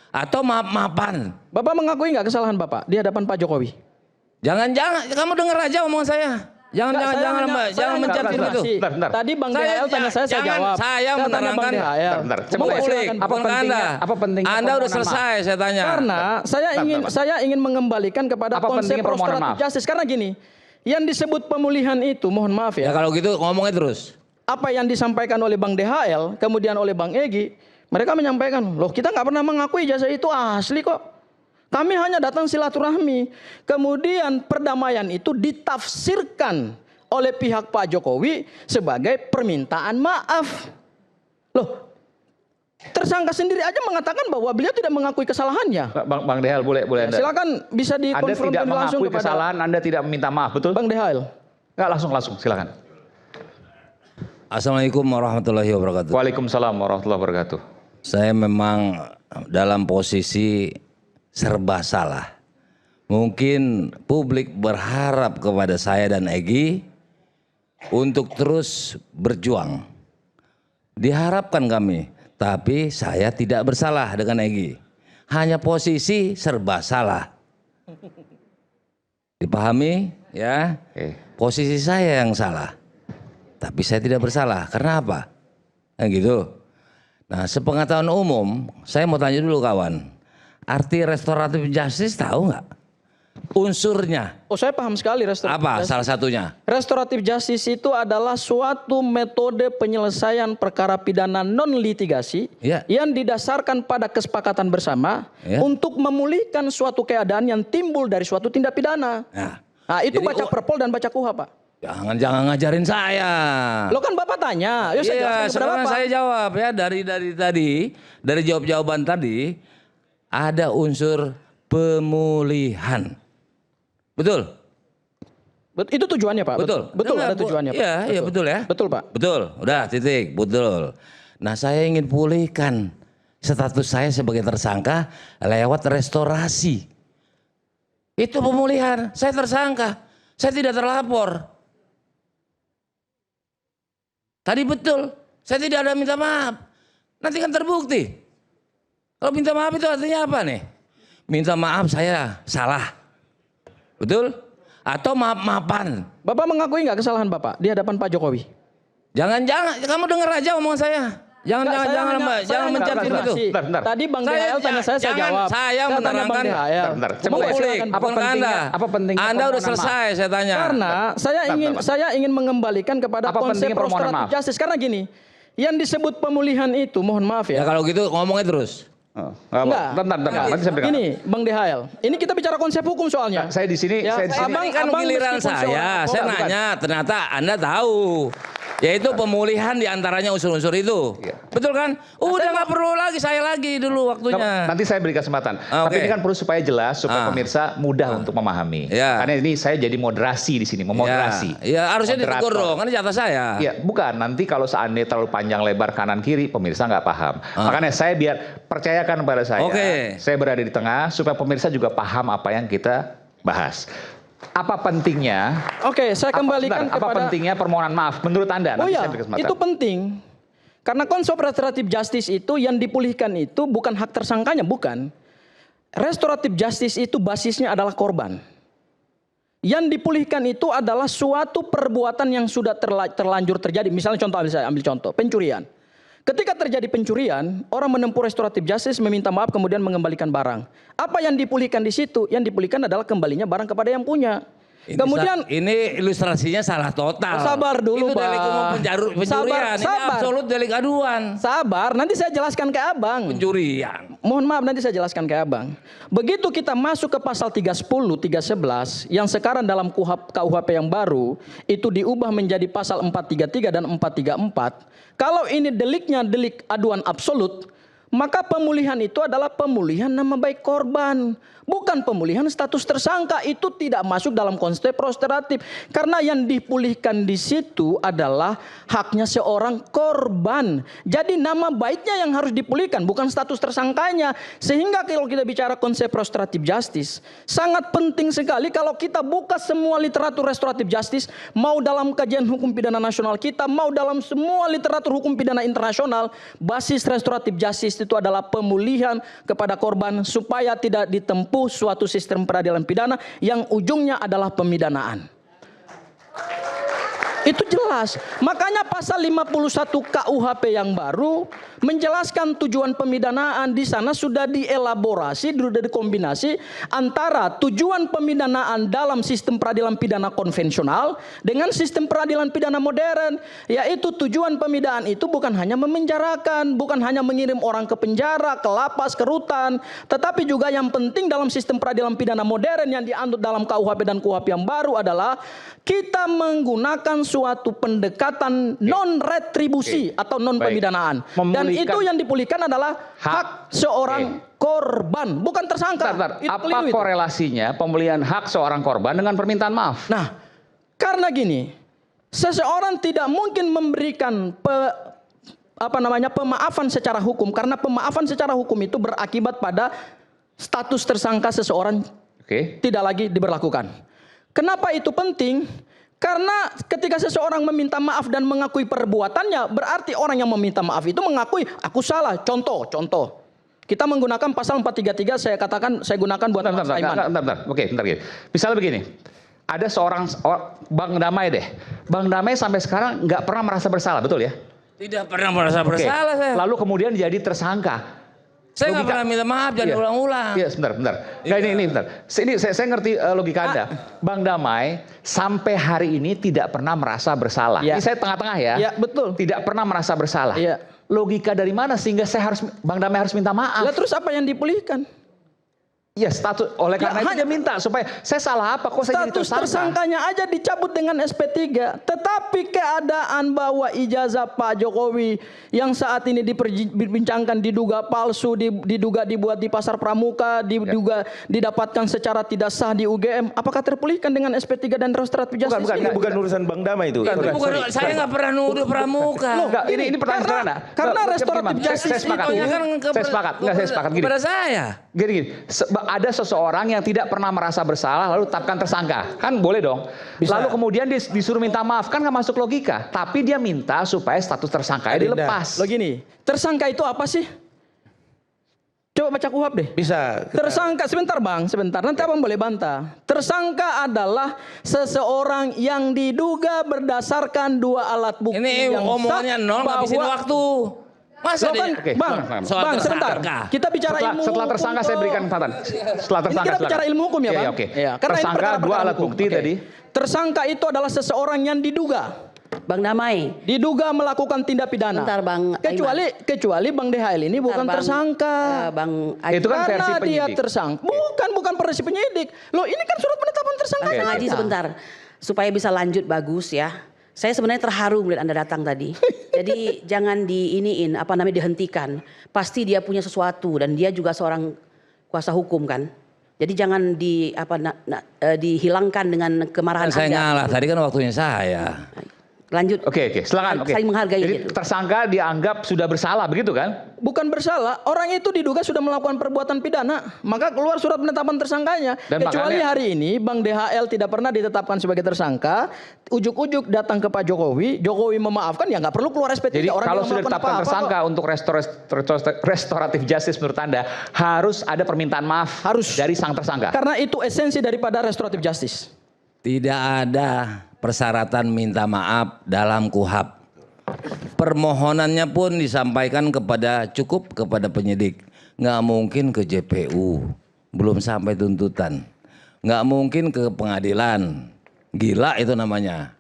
atau maaf-maafan. Bapak mengakui nggak kesalahan Bapak di hadapan Pak Jokowi? Jangan, kamu dengar aja omongan saya. Jangan mencari itu. Tadi Bang DHL tanya saya jawab. Saya menerangkan. Apa pentingnya? Anda udah selesai saya tanya. Karena saya ingin mengembalikan kepada konsep restoratif justice. Karena gini, yang disebut pemulihan itu, mohon maaf ya. Ya kalau gitu ngomongnya terus. Apa yang disampaikan oleh Bang DHL, kemudian oleh Bang Egy, mereka menyampaikan, loh kita nggak pernah mengakui jasa itu asli kok. Kami hanya datang silaturahmi. Kemudian perdamaian itu ditafsirkan oleh pihak Pak Jokowi sebagai permintaan maaf. Loh, tersangka sendiri aja mengatakan bahwa beliau tidak mengakui kesalahannya. Bang DHL boleh Anda. Silakan bisa dikonfirmasi langsung kepada. Anda tidak mengakui kesalahan, Anda tidak meminta maaf, betul? Bang DHL. Enggak, langsung silakan. Assalamualaikum warahmatullahi wabarakatuh. Waalaikumsalam warahmatullahi wabarakatuh. Saya memang dalam posisi serba salah. Mungkin publik berharap kepada saya dan Egy untuk terus berjuang. Diharapkan kami, tapi saya tidak bersalah dengan Egy. Hanya posisi serba salah. Dipahami ya? Posisi saya yang salah. Tapi saya tidak bersalah. Karena apa? Gitu. Nah, sepengetahuan umum, saya mau tanya dulu kawan. Arti restoratif justice tahu nggak? Unsurnya. Oh, saya paham sekali restoratif apa justice. Salah satunya? Restoratif justice itu adalah suatu metode penyelesaian perkara pidana non litigasi yang didasarkan pada kesepakatan bersama untuk memulihkan suatu keadaan yang timbul dari suatu tindak pidana. Nah, itu baca Perpol dan baca KUHA, Pak. Jangan ngajarin saya. Lo kan Bapak tanya, yuk saya sekarang saya jawab ya dari jawaban tadi ada unsur pemulihan. Betul? Itu tujuannya Pak. Betul ada tujuannya Pak. Iya betul ya. Betul Pak. Betul. Udah titik. Betul. Nah saya ingin pulihkan status saya sebagai tersangka lewat restorasi. Itu pemulihan. Saya tersangka. Saya tidak terlapor. Tadi betul. Saya tidak ada minta maaf. Nanti kan terbukti. Kalau minta maaf itu artinya apa nih? Minta maaf saya salah. Betul? Atau maaf-maafan. Bapak mengakui nggak kesalahan Bapak di hadapan Pak Jokowi? Jangan, kamu dengar aja omongan saya. Jangan mencari itu. Tadi Bang DHL tanya saya jawab. Saya menerangkan. Apa pentingnya? Anda udah selesai saya tanya. Karena saya ingin mengembalikan kepada konsep restoratif justice. Karena gini, yang disebut pemulihan itu, mohon maaf ya. Ya kalau gitu ngomongnya terus. Ini Bang DHL. Ini kita bicara konsep hukum soalnya. Saya di sini. Abang kan giliran saya nanya, ternyata Anda tahu. Yaitu pemulihan diantaranya unsur-unsur itu. Betul kan? Udah nggak perlu lagi, saya lagi dulu waktunya. Nanti saya beri kesempatan. Tapi ini kan perlu supaya jelas, supaya pemirsa mudah untuk memahami. Karena ini saya jadi moderasi di sini, memoderasi. Iya, harusnya ditegur dong, kan jatah saya. Iya, bukan. Nanti kalau seandainya terlalu panjang lebar kanan kiri, pemirsa nggak paham. Makanya saya biar percayakan pada saya. Saya berada di tengah supaya pemirsa juga paham apa yang kita bahas. Apa pentingnya? Saya kembalikan kepada. Apa pentingnya permohonan maaf menurut Anda? Itu penting. Karena konsep restoratif justice itu yang dipulihkan itu bukan hak tersangkanya, bukan. Restoratif justice itu basisnya adalah korban. Yang dipulihkan itu adalah suatu perbuatan yang sudah terlanjur terjadi. Misalnya contoh, saya ambil contoh, pencurian. Ketika terjadi pencurian, orang menempuh restoratif justice meminta maaf kemudian mengembalikan barang. Apa yang dipulihkan di situ? Yang dipulihkan adalah kembalinya barang kepada yang punya. Kemudian ini ilustrasinya salah total. Sabar dulu, Itu delik umum pencurian. Ini absolut delik aduan. Sabar, nanti saya jelaskan ke Abang. Pencurian. Mohon maaf, nanti saya jelaskan ke Abang. Begitu kita masuk ke pasal 310, 311 yang sekarang dalam KUHP yang baru itu diubah menjadi pasal 433 dan 434. Kalau ini deliknya delik aduan absolut, maka pemulihan itu adalah pemulihan nama baik korban, bukan pemulihan status tersangka. Itu tidak masuk dalam konsep restoratif karena yang dipulihkan di situ adalah haknya seorang korban. Jadi nama baiknya yang harus dipulihkan, bukan status tersangkanya. Sehingga kalau kita bicara konsep restoratif justice, sangat penting sekali kalau kita buka semua literatur restoratif justice, mau dalam kajian hukum pidana nasional kita, mau dalam semua literatur hukum pidana internasional, basis restoratif justice justice itu adalah pemulihan kepada korban supaya tidak ditempuh suatu sistem peradilan pidana yang ujungnya adalah pemidanaan. Itu jelas. Makanya pasal 51 KUHP yang baru menjelaskan tujuan pemidanaan. Di sana sudah dielaborasi, sudah dikombinasi antara tujuan pemidanaan dalam sistem peradilan pidana konvensional dengan sistem peradilan pidana modern. Yaitu tujuan pemidanaan itu bukan hanya memenjarakan, bukan hanya mengirim orang ke penjara, ke lapas, ke rutan, tetapi juga yang penting dalam sistem peradilan pidana modern yang dianut dalam KUHP dan KUHP yang baru adalah kita menggunakan suatu pendekatan non-retribusi atau non-pemidanaan. Dan itu yang dipulihkan adalah hak seorang korban, bukan tersangka. Apa korelasinya pemulihan hak seorang korban dengan permintaan maaf? Nah, karena gini, seseorang tidak mungkin memberikan pemaafan secara hukum, karena pemaafan secara hukum itu berakibat pada status tersangka seseorang tidak lagi diberlakukan. Kenapa itu penting? Karena ketika seseorang meminta maaf dan mengakui perbuatannya, berarti orang yang meminta maaf itu mengakui aku salah. Contoh. Kita menggunakan pasal 433, saya gunakan buat Mas Saiman. Bentar. Misalnya begini. Ada seorang Bang Damai deh. Bang Damai sampai sekarang nggak pernah merasa bersalah, betul ya? Tidak pernah merasa bersalah saya. Lalu kemudian jadi tersangka. Saya nggak pernah minta maaf, jangan ulang-ulang. Iya, sebentar. Nah, ini bentar. Ini saya ngerti logika Anda. Bang Damai sampai hari ini tidak pernah merasa bersalah. Ini saya tengah-tengah ya. Iya, betul. Tidak pernah merasa bersalah. Iya. Logika dari mana sehingga Bang Damai harus minta maaf? Lah terus apa yang dipulihkan? Iya, status oleh karena itu dia minta supaya saya salah apa kok saya jadi tersangka. Status tersangkanya aja dicabut dengan SP3. Tetapi keadaan bahwa ijazah Pak Jokowi yang saat ini diperbincangkan diduga palsu, diduga dibuat di pasar pramuka, diduga didapatkan secara tidak sah di UGM, apakah terpulihkan dengan SP3 dan restoratif justice? Bukan urusan Bang Damai itu. Saya nggak pernah nuduh pramuka. Ini pertanyaan sederhana. Karena restoratif justice itu saya sepakat gini. Kepada saya. Gini. Ada seseorang yang tidak pernah merasa bersalah lalu tetapkan tersangka, kan boleh dong. Bisa. Lalu kemudian disuruh minta maaf, kan nggak masuk logika. Tapi dia minta supaya status tersangkanya dilepas. Lo gini, tersangka itu apa sih? Coba baca KUHP deh. Bisa. Tersangka, sebentar Bang, nanti Abang boleh bantah. Tersangka adalah seseorang yang diduga berdasarkan dua alat bukti ini yang omongannya nol, ngabisin waktu. Masa kan, Bang, sebentar. Kita bicara ilmu setelah tersangka saya berikan kesempatan. Setelah tersangka kita bicara ilmu hukum ya, Bang. Iya. Tersangka dua alat bukti tadi. Tersangka itu adalah seseorang yang diduga. Bang Damai. Diduga melakukan tindak pidana. Bentar, Bang. Kecuali Bang DHL ini bukan tersangka. Bang itu kan versi karena dia penyidik. tersangka. Bukan versi penyidik. Loh, ini kan surat penetapan tersangka. Bang Haji sebentar. Supaya bisa lanjut bagus ya. Saya sebenarnya terharu melihat Anda datang tadi. Jadi jangan dihentikan. Pasti dia punya sesuatu dan dia juga seorang kuasa hukum kan. Jadi jangan dihilangkan dengan kemarahan Anda. Saya ngalah, tadi kan waktunya saya. Lanjut. Oke, silakan. Saling menghargai. Jadi tersangka dianggap sudah bersalah, begitu kan? Bukan bersalah, orang itu diduga sudah melakukan perbuatan pidana, maka keluar surat penetapan tersangkanya. Dan kecuali hari ini Bang DHL tidak pernah ditetapkan sebagai tersangka, ujuk-ujuk datang ke Pak Jokowi, Jokowi memaafkan, ya nggak perlu keluar SP3. Jadi kalau sudah ditetapkan tersangka untuk restoratif justice menurut Anda harus ada permintaan maaf dari sang tersangka. Karena itu esensi daripada restoratif justice. Tidak ada persyaratan minta maaf dalam KUHP. Permohonannya pun disampaikan cukup kepada penyidik. Nggak mungkin ke JPU, belum sampai tuntutan. Nggak mungkin ke pengadilan, gila itu namanya.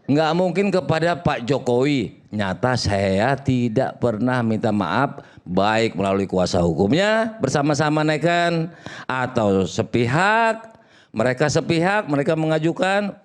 Nggak mungkin kepada Pak Jokowi. Nyata saya tidak pernah minta maaf, baik melalui kuasa hukumnya bersama-sama naikkan atau sepihak. Mereka sepihak, mereka mengajukan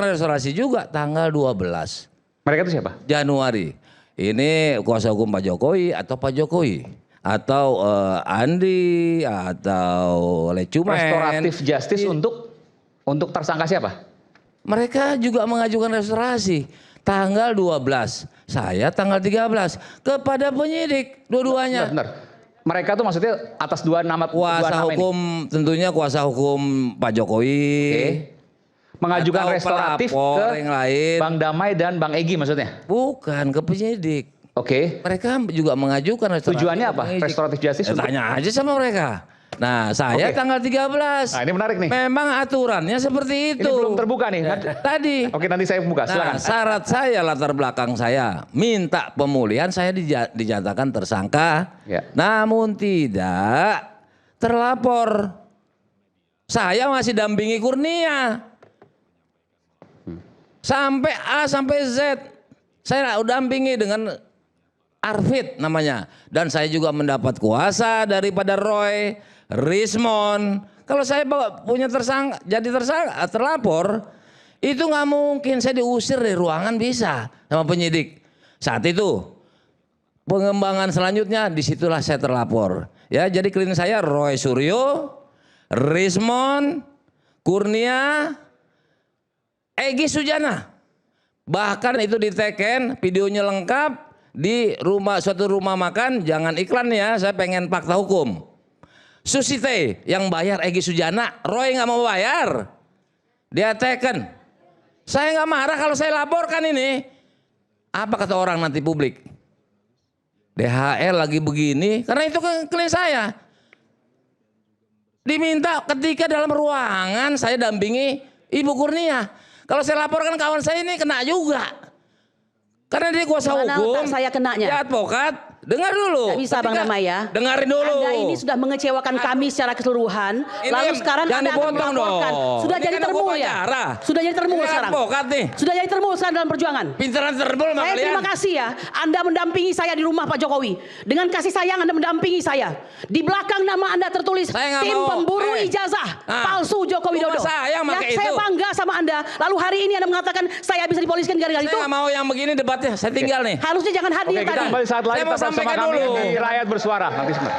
restorasi juga tanggal 12. Mereka itu siapa? Januari. Ini kuasa hukum Pak Jokowi atau Pak Jokowi atau Andi atau Lecumen. Restoratif justice untuk tersangka siapa? Mereka juga mengajukan restorasi tanggal 12. Saya tanggal 13 kepada penyidik dua-duanya. Benar. Mereka tuh maksudnya atas dua nama kuasa hukum ini. Tentunya kuasa hukum Pak Jokowi mengajukan restoratif ke yang lain. Bang Damai dan Bang Egy maksudnya? Bukan, ke penyidik. Oke. Mereka juga mengajukan restoratif. Tujuannya apa? Restoratif justice? Tanya aja sama mereka. Nah, saya tanggal 13. Nah, ini menarik nih. Memang aturannya seperti itu. Ini belum terbuka nih. Tadi. Oke, nanti saya buka. Silakan. Nah, syarat saya, latar belakang saya minta pemulihan, saya dinyatakan tersangka. Ya. Namun tidak terlapor. Saya masih dampingi Kurnia. Sampai A sampai Z. Saya dampingi dengan Arvid namanya. Dan saya juga mendapat kuasa daripada Roy, Rismond. Kalau saya punya tersangka, jadi tersangka, terlapor, itu nggak mungkin saya diusir dari ruangan bisa sama penyidik. Saat itu pengembangan selanjutnya disitulah saya terlapor. Ya, jadi klien saya Roy Suryo, Rismond, Kurnia, Egy Sujana. Bahkan itu diteken, videonya lengkap di suatu rumah makan. Jangan iklan ya, saya pengen fakta hukum. Susite yang bayar Egy Sujana, Roy nggak mau bayar, dia teken. Saya nggak marah kalau saya laporkan ini. Apa kata orang nanti publik? DHL lagi begini, karena itu kan klien saya. Diminta ketika dalam ruangan saya dampingi Ibu Kurnia. Kalau saya laporkan kawan saya ini kena juga. Karena dia kuasa hukum. Saya kenanya. Dia advokat. Dengar dulu. Tidak bisa Bang Damai ya. Dengarin dulu. Anda ini sudah mengecewakan kami secara keseluruhan. Lalu sekarang Anda akan melaporkan. Sudah jadi termul ya. Sudah jadi termul sekarang. Advokat nih. Sudah jadi termul sekarang dalam perjuangan. Pinteran termul sama Saya kalian. terima kasih ya. Anda mendampingi saya di rumah Pak Jokowi. Dengan kasih sayang Anda mendampingi saya. Di belakang nama Anda tertulis tim pemburu ijazah palsu Joko Widodo. Saya bangga sama Anda. Lalu hari ini Anda mengatakan saya bisa dipoliskan gara-gara itu. Saya nggak mau yang begini debatnya. Saya tinggal nih. Harusnya jangan hadir Oke, kita tadi. kembali saat lain. Saya mau Tetap bersama sampaikan kami dulu. di Rakyat Bersuara. Nanti sebentar.